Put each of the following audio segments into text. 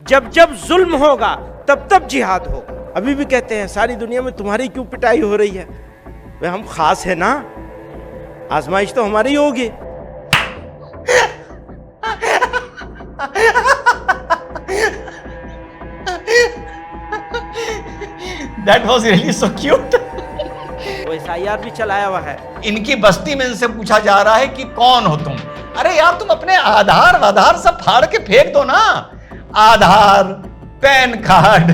जब जब जुल्म होगा तब तब जिहाद होगा। अभी भी कहते हैं सारी दुनिया में तुम्हारी क्यों पिटाई हो रही है? वे हम खास है ना, आजमाइश तो हमारी होगी। That was really so cute. वो SIR भी चलाया हुआ है। इनकी बस्ती में इनसे पूछा जा रहा है कि कौन हो तुम? अरे यार तुम अपने आधार सब फाड़ के फेंक दो ना। आधार, पैन कार्ड।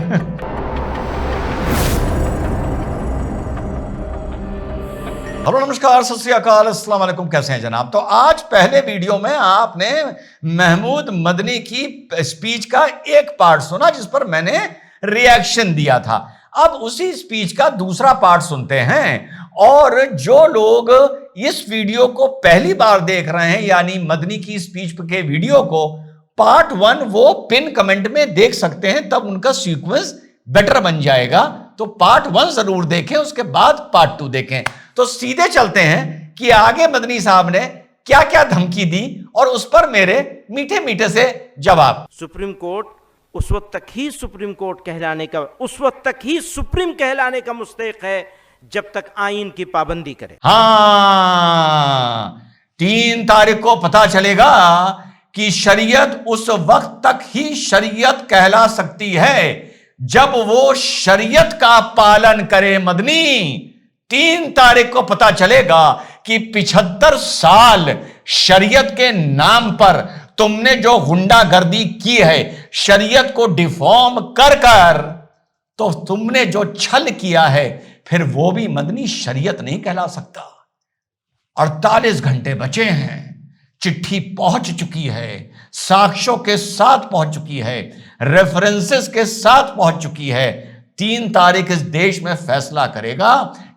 हेलो नमस्कार, सत श्री अकाल, अस्सलाम वालेकुम। कैसे हैं जनाब? तो आज पहले वीडियो में आपने महमूद मदनी की स्पीच का एक पार्ट सुना जिस पर मैंने रिएक्शन दिया था। अब उसी स्पीच का दूसरा पार्ट सुनते हैं। और जो लोग इस वीडियो को पहली बार देख रहे हैं, यानी मदनी की स्पीच के वीडियो को, पार्ट 1 वो पिन कमेंट में देख सकते हैं, तब उनका सीक्वेंस बेटर बन जाएगा। तो पार्ट 1 जरूर देखें, उसके बाद पार्ट 2 देखें। तो सीधे चलते हैं कि आगे मदनी साहब ने क्या क्या धमकी दी और उस पर मेरे मीठे मीठे से जवाब। सुप्रीम कोर्ट उस वक्त तक ही सुप्रीम कहलाने का मुस्तहिक है जब तक आईन की पाबंदी करे। हाँ, 3 तारीख को पता चलेगा कि शरीयत उस वक्त तक ही शरीयत कहला सकती है जब वो शरीयत का पालन करे। मदनी, 3 तारीख को पता चलेगा कि 75 साल शरीयत के नाम पर तुमने जो गुंडागर्दी की है, शरीयत को डिफॉर्म कर कर, तो तुमने जो छल किया है, फिर वो भी मदनी शरीयत नहीं कहला सकता। 48 घंटे बचे हैं, चिट्ठी पहुंच चुकी है, साक्ष्यों के साथ पहुंच चुकी है, रेफरेंसेस के साथ पहुंच चुकी है। 3 तारीख इस देश में फैसला करेगा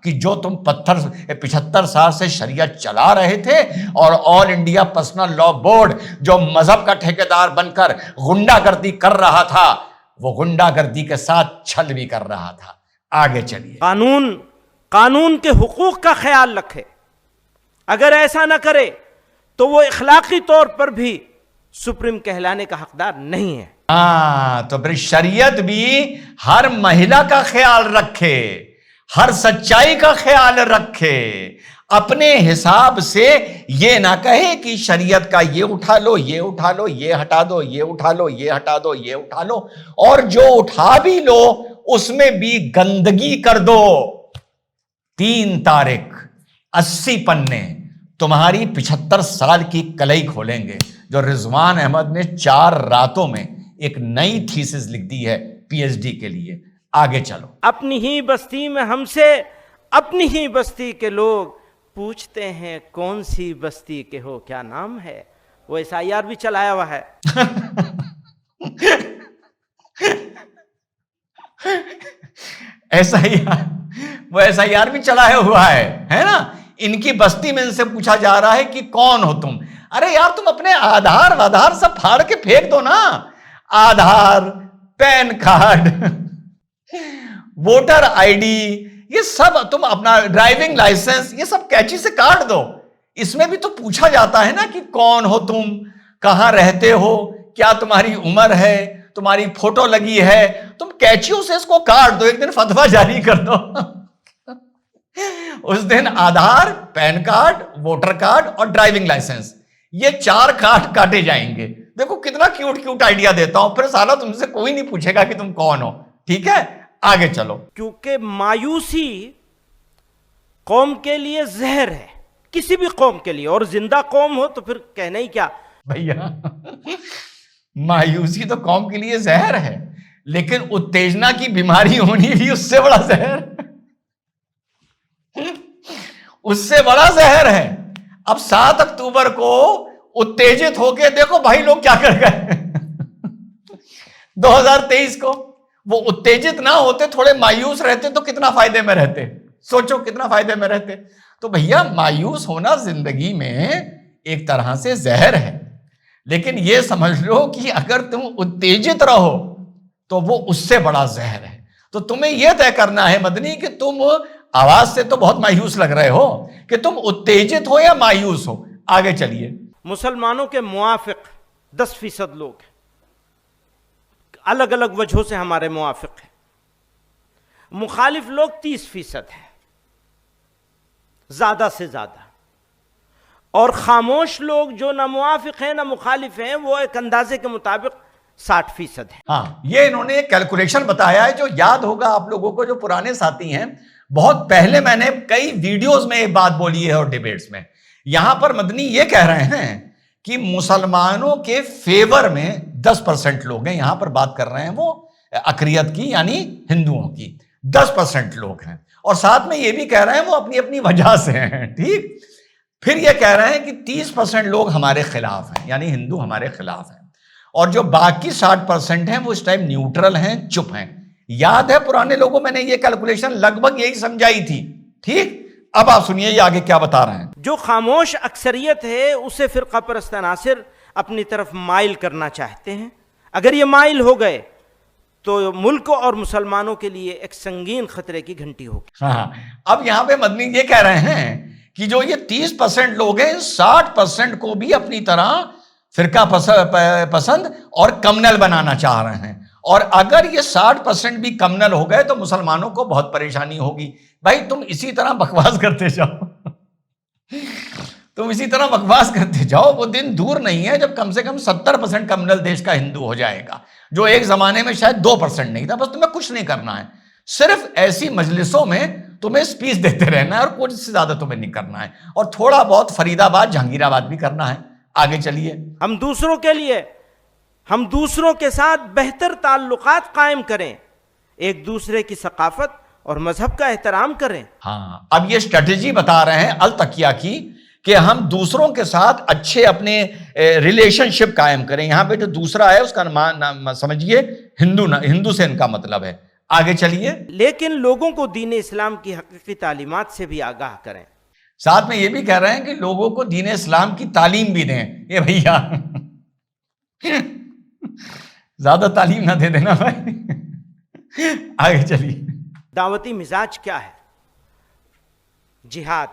कि जो तुम 75 साल से शरीयत चला रहे थे और all India personal law board जो मजहब का ठेकेदार बनकर गुंडागर्दी कर रहा था, वो गुंडागर्दी के साथ छल भी कर रहा था। आगे चलिए। कानून के हुकूक का ख्याल रखे। अगर ऐसा ना करे तो वो इखलाकी तौर पर भी सुप्रीम कहलाने का हकदार नहीं है। तो फिर शरीयत भी हर महिला का ख्याल रखे, हर सच्चाई का ख्याल रखे। अपने हिसाब से ये ना कहे कि शरीयत का ये उठा लो, ये उठा लो, ये हटा दो, ये उठा लो, ये हटा दो, ये उठा लो, और जो उठा भी लो उसमें भी गंदगी कर दो। 3 तारीख 80 पन्ने तुम्हारी 75 साल की कलई खोलेंगे, जो रिजवान अहमद ने 4 रातों में एक नई थीसिस लिख दी है PhD के लिए। आगे चलो। अपनी ही बस्ती में हमसे अपनी ही बस्ती के लोग पूछते हैं कौन सी बस्ती के हो, क्या नाम है। वो SIR भी चलाया हुआ है। वो SIR भी चलाया हुआ है ना। इनकी बस्ती में इनसे पूछा जा रहा है कि कौन हो तुम? अरे यार तुम अपने आधार सब फाड़ के फेंक दो ना। आधार, पैन कार्ड, वोटर ID, ये सब तुम अपना ड्राइविंग लाइसेंस, ये सब कैंची से काट दो। इसमें भी तो पूछा जाता है ना कि कौन हो तुम, कहां रहते हो, क्या तुम्हारी उम्र है, तुम्हारी फोटो लगी है। तुम कैंचियों से इसको काट दो, एक दिन फतवा जारी कर दो। उस दिन आधार, पैन कार्ड, वोटर कार्ड और ड्राइविंग लाइसेंस, ये 4 कार्ड काटे जाएंगे। देखो कितना क्यूट आइडिया देता हूं, फिर साला तुमसे कोई नहीं पूछेगा कि तुम कौन हो। ठीक है, आगे चलो। क्योंकि मायूसी कौम के लिए जहर है, किसी भी कौम के लिए, और जिंदा कौम हो तो फिर कहना ही क्या भैया। मायूसी तो कौम के लिए जहर है, लेकिन उत्तेजना की बीमारी होनी भी उससे बड़ा जहर, उससे बड़ा जहर है। अब 7 अक्टूबर को उत्तेजित होके देखो भाई लोग क्या कर गए। 2023 को वो उत्तेजित ना होते, थोड़े मायूस रहते तो कितना फायदे में रहते। सोचो कितना फायदे में रहते। तो भैया मायूस होना जिंदगी में एक तरह से जहर है, लेकिन ये समझ लो कि अगर तुम उत्तेजित रहो तो वो उससे बड़ा जहर है। तो तुम्हें यह तय करना है मदनी कि तुम, आवाज से तो बहुत मायूस लग रहे हो, कि तुम उत्तेजित हो या मायूस हो। आगे चलिए। मुसलमानों के मुआफिक 10% लोग, अलग अलग वजहों से हमारे मुआफिक हैं। मुखालिफ लोग 30% है, ज्यादा से ज्यादा, और खामोश लोग जो ना मुआफिक हैं ना मुखालिफ हैं वो एक अंदाजे के मुताबिक 60% है। हाँ, ये इन्होंने कैलकुलेशन बताया है जो याद होगा आप लोगों को, जो पुराने साथी हैं। बहुत पहले मैंने कई वीडियोस में ये बात बोली है और डिबेट्स में। यहां पर मदनी ये कह रहे हैं कि मुसलमानों के फेवर में 10% लोग हैं। यहां पर बात कर रहे हैं वो अकरियत की, यानी हिंदुओं की 10% लोग हैं, और साथ में ये भी कह रहे हैं वो अपनी अपनी वजह से हैं। ठीक, फिर ये कह रहे हैं कि 30% लोग हमारे खिलाफ हैं, यानी हिंदू हमारे खिलाफ हैं, और जो बाकी 60% हैं वो इस टाइम न्यूट्रल हैं, चुप हैं। याद है पुराने लोगों मैंने ये कैलकुलेशन लगभग यही समझाई थी। ठीक, अब आप सुनिए ये आगे क्या बता रहे हैं। जो खामोश अक्सरियत है उसे फिरका परस्त अनासिर अपनी तरफ माइल करना चाहते हैं। अगर ये माइल हो गए तो मुल्क और मुसलमानों के लिए एक संगीन खतरे की घंटी होगी। हाँ, अब यहां पे मदनी ये कह रहे हैं कि जो ये 30% लोग हैं, 60% को भी अपनी तरह फिरका पसंद और कम्युनल बनाना चाह रहे हैं, और अगर ये 60% भी कम्युनल हो गए तो मुसलमानों को बहुत परेशानी होगी। भाई तुम इसी तरह बकवास करते जाओ तुम इसी तरह बकवास करते जाओ, वो दिन दूर नहीं है जब कम से कम 70% कम्युनल देश का हिंदू हो जाएगा, जो एक जमाने में शायद 2% नहीं था। बस तुम्हें कुछ नहीं करना है, सिर्फ ऐसी मजलिसों में तुम्हें स्पीच देते रहना है और कुछ से ज्यादा तुम्हें नहीं करना है, और थोड़ा बहुत फरीदाबाद जहांगीराबाद भी करना है। आगे चलिए। हम दूसरों के साथ बेहतर ताल्लुकात कायम करें, एक दूसरे की सकाफत और मजहब का एहतराम करें। हाँ, अब ये स्ट्रेटेजी बता रहे हैं अल तकिया की कि हम दूसरों के साथ अच्छे अपने रिलेशनशिप कायम करें। यहां पे जो दूसरा है उसका नाम समझिए हिंदू से इनका मतलब है। आगे चलिए। लेकिन लोगों को दीन इस्लाम की हकीकी तालीमात से भी आगाह करें। साथ में ये भी कह रहे हैं कि लोगों को दीन इस्लाम की तालीम भी दें। ये भैया ज्यादा तालीम ना दे देना भाई। आगे चलिए। दावती मिजाज क्या है? जिहाद।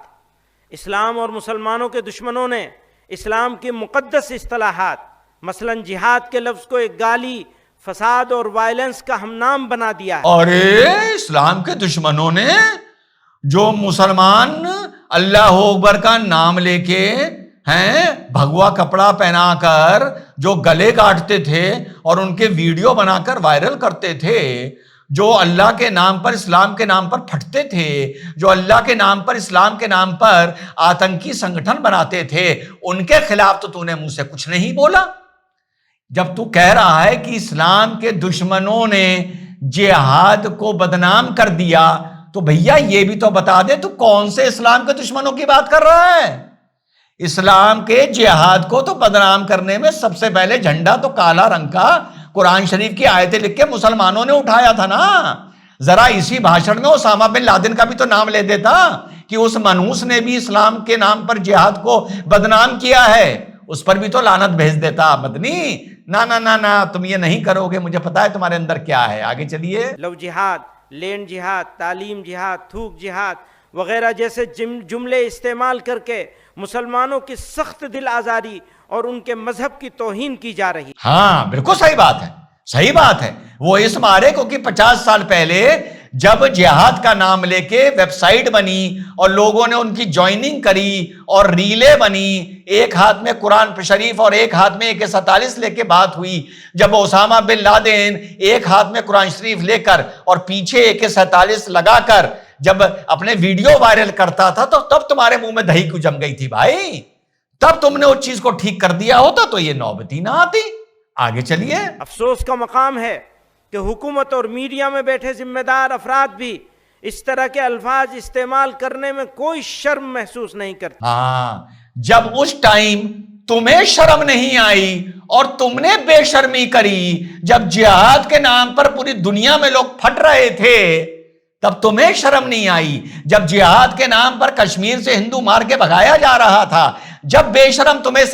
इस्लाम और मुसलमानों के दुश्मनों ने इस्लाम की मुकद्दस इस्तिलाहात मसलन जिहाद के लफ्ज को एक गाली, फसाद और वायलेंस का हमनाम बना दिया है। अरे इस्लाम के दुश्मनों ने जो मुसलमान अल्लाह अकबर का नाम लेके हैं, भगवा कपड़ा पहनाकर जो गले काटते थे और उनके वीडियो बनाकर वायरल करते थे, जो अल्लाह के नाम पर इस्लाम के नाम पर फटते थे, जो अल्लाह के नाम पर इस्लाम के नाम पर आतंकी संगठन बनाते थे, उनके खिलाफ तो तूने मुंह से कुछ नहीं बोला। जब तू कह रहा है कि इस्लाम के दुश्मनों ने जिहाद को बदनाम कर दिया, तो भैया ये भी तो बता दे तू कौन से इस्लाम के दुश्मनों की बात कर रहा है। इस्लाम के जिहाद को तो बदनाम करने में सबसे पहले झंडा तो काला रंग का कुरान शरीफ की आयतें लिख के मुसलमानों ने उठाया था ना। जरा इसी भाषण में ओसामा बिन लादेन का भी तो नाम ले देता कि उस मनहूस ने भी इस्लाम के नाम पर जिहाद को बदनाम किया है, उस पर भी तो लानत भेज देता। मदनी ना ना ना ना, तुम ये नहीं करोगे, मुझे पता है तुम्हारे अंदर क्या है। आगे चलिए। लव जिहाद, लैंड जिहाद, तालीम जिहाद, थूक जिहाद वगैरह जैसे जुमले इस्तेमाल करके मुसलमानों की सख्त दिल आजारी और उनके मजहब की तौहीन की जा रही। हाँ बिल्कुल सही बात है, सही बात है। वो इस मारे को कि 50 साल पहले जब जिहाद का नाम लेके वेबसाइट बनी और लोगों ने उनकी ज्वाइनिंग करी और रीले बनी, एक हाथ में कुरान शरीफ और एक हाथ में AK-47 लेके बात हुई। जब ओसामा बिन लादेन एक हाथ में कुरान शरीफ लेकर और पीछे AK-47 लगाकर जब अपने वीडियो वायरल करता था, तो तब तुम्हारे मुंह में दही क्यों जम गई थी भाई? तब तुमने उस चीज को ठीक कर दिया होता तो ये नौबती ना आती। आगे चलिए। अफसोस का मकाम है कि हुकूमत और मीडिया में बैठे जिम्मेदार अफराद भी इस तरह के अल्फाज इस्तेमाल करने में कोई शर्म महसूस नहीं करते। हाँ, जब उस टाइम तुम्हें शर्म नहीं आई और तुमने बेशर्मी करी, जब जिहाद के नाम पर पूरी दुनिया में लोग फट रहे थे, तब तुम्हें शर्म नहीं आई। जब जिहाद के नाम पर कश्मीर से हिंदू मार के भगाया जा रहा था, जब बेशरम तुम्हें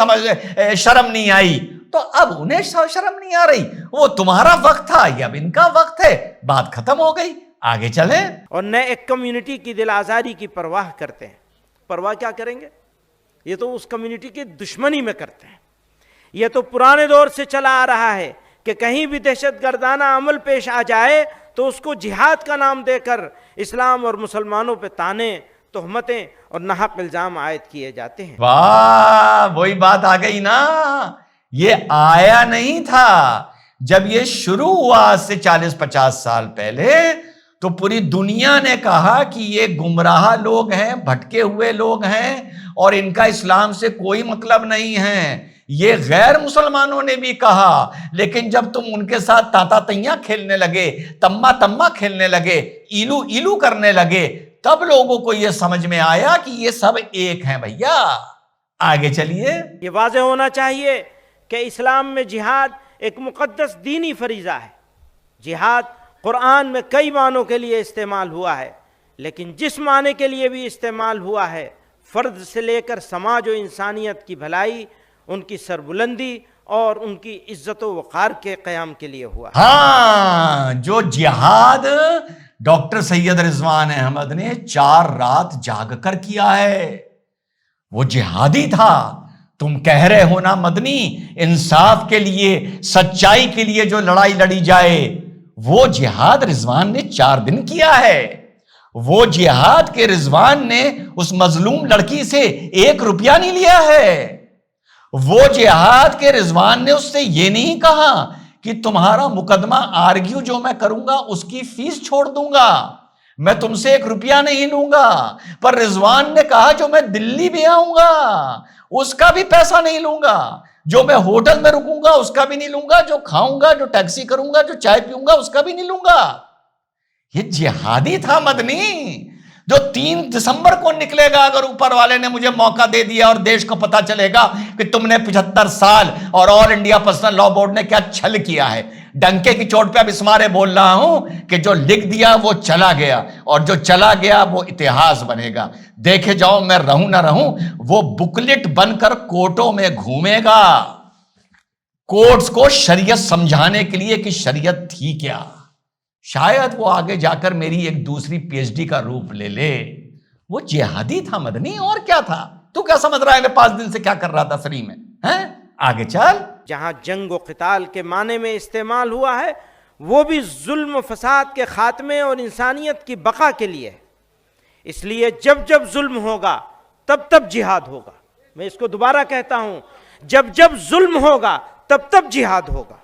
शर्म नहीं आई, तो अब उन्हें शर्म नहीं आ रही। वो तुम्हारा वक्त था, ये अब इनका वक्त है, बात खत्म हो गई। आगे चले। और न एक कम्युनिटी की दिल आजारी की परवाह करते हैं। परवाह क्या करेंगे? ये तो उस कम्युनिटी की दुश्मनी में करते हैं। ये तो पुराने दौर से चला आ रहा है कि कहीं भी दहशतगर्दाना अमल पेश आ जाए तो उसको जिहाद का नाम देकर इस्लाम और मुसलमानों पे ताने, तोहमतें और नाहक इल्जाम आयद किए जाते हैं। वाह, वही बात आ गई ना। ये आया नहीं था जब ये शुरू हुआ आज से 40-50 साल पहले, तो पूरी दुनिया ने कहा कि ये गुमराह लोग हैं, भटके हुए लोग हैं और इनका इस्लाम से कोई मतलब नहीं है। ये गैर मुसलमानों ने भी कहा, लेकिन जब तुम उनके साथ ताता तैया खेलने लगे, तम्मा तम्मा खेलने लगे, इलू इलू करने लगे, तब लोगों को यह समझ में आया कि ये सब एक हैं। भैया आगे चलिए। ये वाज़ेह होना चाहिए कि इस्लाम में जिहाद एक मुक़द्दस दीनी फरीज़ा है। जिहाद कुरान में कई मानों के लिए इस्तेमाल हुआ है, लेकिन जिस माने के लिए भी इस्तेमाल हुआ है, फ़र्द से लेकर समाज और इंसानियत की भलाई, उनकी सरबुलंदी और उनकी इज्जत व वक़ार के क़याम के लिए हुआ। हाँ, जो जिहाद डॉक्टर सैयद रिजवान अहमद ने 4 रात जाग कर किया है, वो जिहादी था। तुम कह रहे हो ना मदनी, इंसाफ के लिए, सच्चाई के लिए जो लड़ाई लड़ी जाए, वो जिहाद रिजवान ने 4 दिन किया है। वो जिहाद के रिजवान ने उस मजलूम लड़की से 1 रुपया नहीं लिया है। वो जिहाद के रिजवान ने उससे ये नहीं कहा कि तुम्हारा मुकदमा आर्ग्यू जो मैं करूंगा उसकी फीस छोड़ दूंगा, मैं तुमसे 1 रुपया नहीं लूंगा। पर रिजवान ने कहा जो मैं दिल्ली भी आऊंगा उसका भी पैसा नहीं लूंगा, जो मैं होटल में रुकूंगा उसका भी नहीं लूंगा, जो खाऊंगा, जो टैक्सी करूंगा, जो चाय पीऊंगा उसका भी नहीं लूंगा। ये जिहादी था मदनी, जो 3 दिसंबर को निकलेगा। अगर ऊपर वाले ने मुझे मौका दे दिया और देश को पता चलेगा कि तुमने 75 साल और all India personal law board ने क्या छल किया है, डंके की चोट पे अब इस मारे बोल रहा हूं कि जो लिख दिया वो चला गया, और जो चला गया वो इतिहास बनेगा। देखे जाओ, मैं रहूं ना रहूं, वो बुकलेट बनकर कोर्टों में घूमेगा, कोर्ट्स को शरीयत समझाने के लिए कि शरीयत थी क्या। शायद वो आगे जाकर मेरी एक दूसरी पीएचडी का रूप ले ले। वो जिहादी था मदनी, और क्या था। तू क्या समझ रहा है मैं 5 दिन से क्या कर रहा था फ्री में, हैं? आगे चल। जहां जंग व क़िताल के माने में इस्तेमाल हुआ है, वो भी जुल्म फसाद के खात्मे और इंसानियत की बका के लिए है। इसलिए जब जब जुल्म होगा तब तब जिहाद होगा। मैं इसको दोबारा कहता हूं, जब जब जुल्म होगा तब तब जिहाद होगा।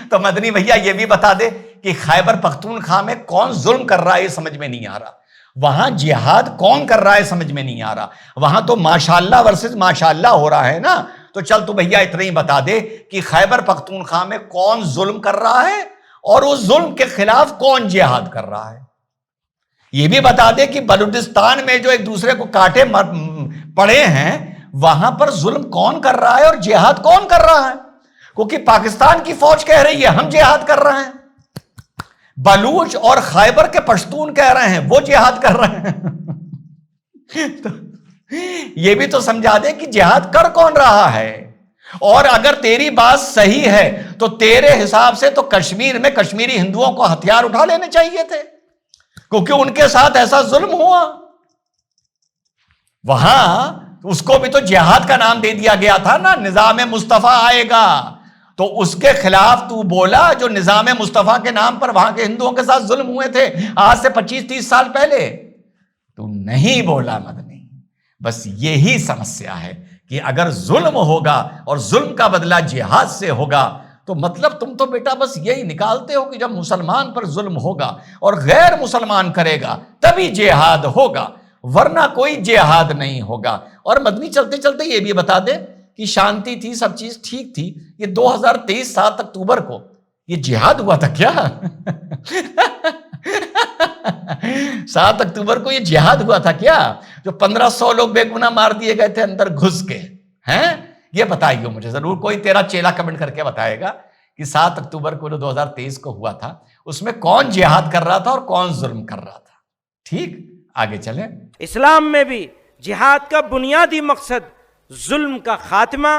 तो मदनी भैया ये भी बता दे कि खैबर पख्तूनख्वा में कौन जुल्म कर रहा है, ये समझ में नहीं आ रहा। वहां जिहाद कौन कर रहा है, समझ में नहीं आ रहा। वहां तो माशाअल्लाह वर्सेस माशाअल्लाह हो रहा है ना। तो चल तू भैया इतना ही बता दे कि खैबर पख्तूनख्वा में कौन जुल्म कर रहा है और उस जुल्म के खिलाफ कौन जिहाद कर रहा है। यह भी बता दे कि बलूचिस्तान में जो एक दूसरे को काटे पड़े हैं, वहां पर जुल्म कौन कर रहा है और जिहाद कौन कर रहा है। क्योंकि पाकिस्तान की फौज कह रही है हम जिहाद कर रहे हैं, बलूच और खैबर के पश्तून कह रहे हैं वो जिहाद कर रहे हैं। तो ये भी तो समझा दे कि जिहाद कर कौन रहा है। और अगर तेरी बात सही है तो तेरे हिसाब से तो कश्मीर में कश्मीरी हिंदुओं को हथियार उठा लेने चाहिए थे, क्योंकि उनके साथ ऐसा जुल्म हुआ। वहां उसको भी तो जिहाद का नाम दे दिया गया था ना। निजाम मुस्तफा आएगा तो उसके खिलाफ तू बोला, जो निजाम मुस्तफा के नाम पर वहां के हिंदुओं के साथ जुल्म हुए थे आज से 25-30 साल पहले। तू नहीं बोला मदनी। बस यही समस्या है कि अगर जुल्म होगा और जुल्म का बदला जिहाद से होगा, तो मतलब तुम तो बेटा बस यही निकालते हो कि जब मुसलमान पर जुल्म होगा और गैर मुसलमान करेगा तभी जिहाद होगा, वरना कोई जिहाद नहीं होगा। और मदनी चलते चलते ये भी बता दे कि शांति थी, सब चीज ठीक थी। ये 2023 7 अक्टूबर को ये जिहाद हुआ था क्या? 7 अक्टूबर को ये जिहाद हुआ था क्या, जो 1500 लोग बेगुनाह मार दिए गए थे अंदर घुस के, हैं? ये बताइए मुझे जरूर, कोई तेरा चेला कमेंट करके बताएगा कि 7 अक्टूबर को जो 2023 को हुआ था उसमें कौन जिहाद कर रहा था और कौन जुल्म कर रहा था। ठीक, आगे चलें। इस्लाम में भी जिहाद का बुनियादी मकसद जुल्म का खात्मा,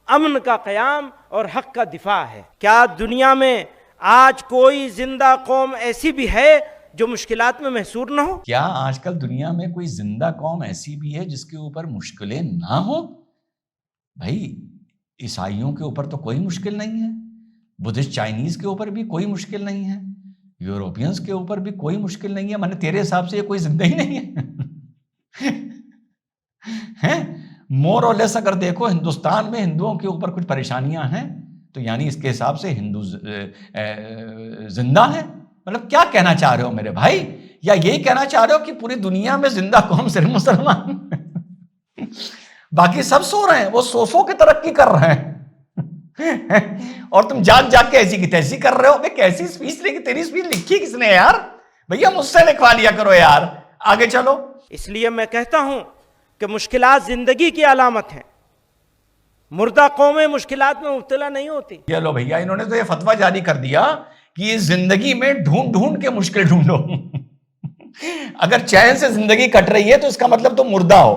अमन का क़याम और हक का दिफा है। क्या दुनिया में आज कोई जिंदा कौम ऐसी भी है जो मुश्किलात में महसूर ना हो? क्या आजकल दुनिया में कोई जिंदा कौम ऐसी भी है जिसके ऊपर मुश्किलें ना हो? भाई ईसाइयों के ऊपर तो कोई मुश्किल नहीं है, बुद्धिस्ट चाइनीज के ऊपर भी कोई मुश्किल नहीं है, यूरोपियंस के ऊपर भी कोई मुश्किल नहीं है। माने तेरे हिसाब से ये कोई जिंदगी नहीं है? हैं? मोर और लेस अगर देखो हिंदुस्तान में हिंदुओं के ऊपर कुछ परेशानियां हैं तो यानी इसके हिसाब से हिंदू जिंदा है। मतलब क्या कहना चाह रहे हो मेरे भाई? या यही कहना चाह रहे हो कि पूरी दुनिया में जिंदा कौम सिर्फ मुसलमान, बाकी सब सो रहे हैं, वो सो के तरक्की कर रहे हैं और तुम जाग जाग के ऐसी की तैसी कर रहे हो? भाई कैसी स्पीच लिखी? तेरी स्पीच लिखी किसने यार? भैया मुझसे लिखवा लिया करो यार, आगे चलो। इसलिए मैं कहता हूं कि मुश्किलात जिंदगी की अलामत है, मुर्दा कौमें मुश्किलात में मुब्तला नहीं होती। ये लो भैया, इन्होंने तो ये फतवा जारी कर दिया कि इस जिंदगी में ढूंढ ढूंढ के मुश्किल ढूंढो। अगर चैन से जिंदगी कट रही है तो इसका मतलब तुम मुर्दा हो।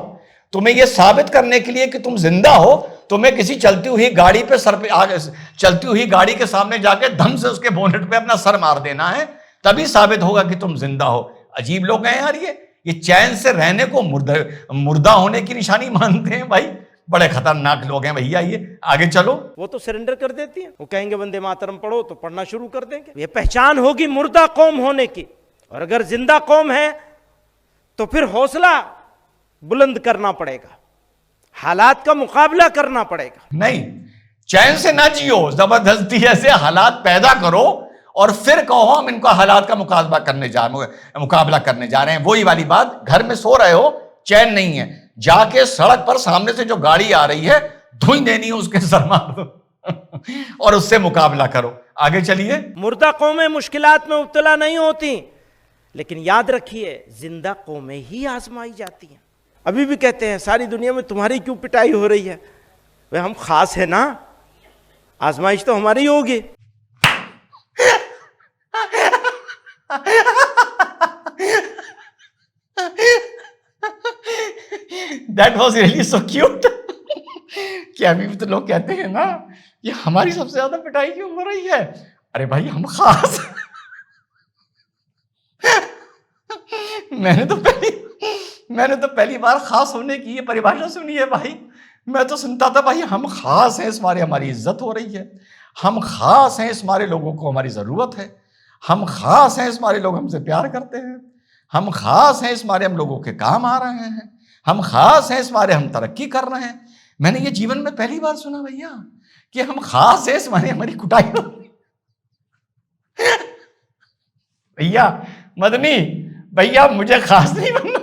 तुम्हें यह साबित करने के लिए कि तुम जिंदा हो, तुम्हें किसी चलती हुई गाड़ी पे सर पे आगे, चलती हुई गाड़ी के सामने जाके धम से उसके बोनेट पे अपना सर मार देना है, तभी साबित होगा कि तुम जिंदा हो। अजीब लोग हैं यार ये चैन से रहने को मुर्दा होने की निशानी मानते हैं भाई। बड़े खतरनाक लोग हैं भैया ये, आगे चलो। वो तो सरेंडर कर देती है, वो कहेंगे वंदे मातरम पढ़ो तो पढ़ना शुरू कर देंगे। ये पहचान होगी मुर्दा कौम होने की। और अगर जिंदा कौम है तो फिर हौसला बुलंद करना पड़ेगा, हालात का मुकाबला करना पड़ेगा। नहीं, चैन से ना जियो, जबरदस्ती ऐसे हालात पैदा करो और फिर कहो हम इनका हालात का मुकाबला करने जा रहे हैं। वही वाली बात, घर में सो रहे हो, चैन नहीं है, जाके सड़क पर सामने से जो गाड़ी आ रही है धुई देनी है उसके सर मार और उससे मुकाबला करो। आगे चलिए। मुर्दा कौमें मुश्किलात में मुब्तला नहीं होती, लेकिन याद रखिए जिंदा कौमें ही आजमाई जाती हैं। अभी भी कहते हैं सारी दुनिया में तुम्हारी क्यों पिटाई हो रही है? वे हम खास है ना, आजमाइश तो हमारी होगी। That was really so cute. कि अभी भी तो लोग कहते हैं ना कि हमारी सबसे ज्यादा पिटाई क्यों हो रही है? अरे भाई हम खास मैंने तो पहली बार खास होने की ये परिभाषा सुनी है भाई। मैं तो सुनता था भाई हम खास हैं इस मारे हमारी इज्जत हो रही है, हम खास हैं इस मारे लोगों को हमारी जरूरत है, हम खास हैं इस मारे लोग हमसे प्यार करते हैं, हम खास हैं इस मारे हम लोगों के काम आ रहे हैं, हम खास हैं इस मारे हम तरक्की कर रहे हैं। मैंने ये जीवन में पहली बार सुना भैया कि हम खास हैं इस मारे हमारी कुटाई हो रही। भैया मदनी भैया, मुझे खास नहीं बनना,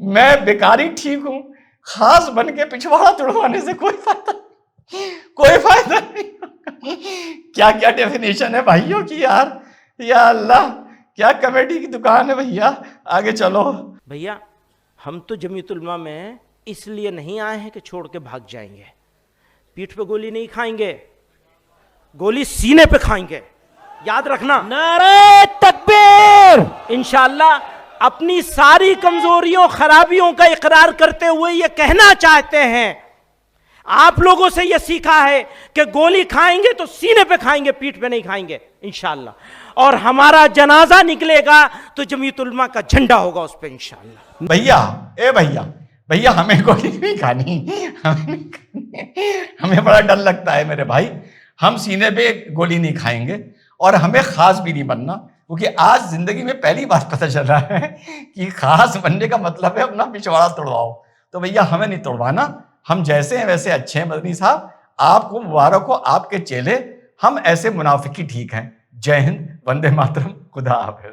मैं बेकारी ठीक हूं, खास बन के पिछवाड़ा तुड़वाने से कोई फायदा नहीं। क्या क्या डेफिनेशन है भाइयों की यार, या अल्लाह क्या कमेटी की दुकान है भैया। आगे चलो भैया, हम तो जमीयत उलमा में इसलिए नहीं आए हैं कि छोड़ के भाग जाएंगे। पीठ पे गोली नहीं खाएंगे, गोली सीने पे खाएंगे, याद रखना। नारे तकबीर। इंशाअल्लाह अपनी सारी कमजोरियों खराबियों का इकरार करते हुए ये कहना चाहते हैं, आप लोगों से ये सीखा है कि गोली खाएंगे तो सीने पे खाएंगे, पीठ पे नहीं खाएंगे इंशाअल्लाह। और हमारा जनाजा निकलेगा तो जमीयत उलमा का झंडा होगा उस पे इंशाअल्लाह। भैया हमें गोली नहीं खानी, हमें बड़ा डर लगता है मेरे भाई। हम सीने पे गोली नहीं खाएंगे और हमें खास भी नहीं बनना, क्योंकि आज जिंदगी में पहली बार पता चल रहा है कि खास बनने का मतलब है अपना पिछवाड़ा तोड़वाओ। तो भैया हमें नहीं तोड़वाना, हम जैसे हैं वैसे अच्छे हैं। मदनी साहब आपको मुबारक हो, आपके चेले, हम ऐसे मुनाफिकी ठीक हैं। जय हिंद, वंदे मातरम, खुदा हाफिज।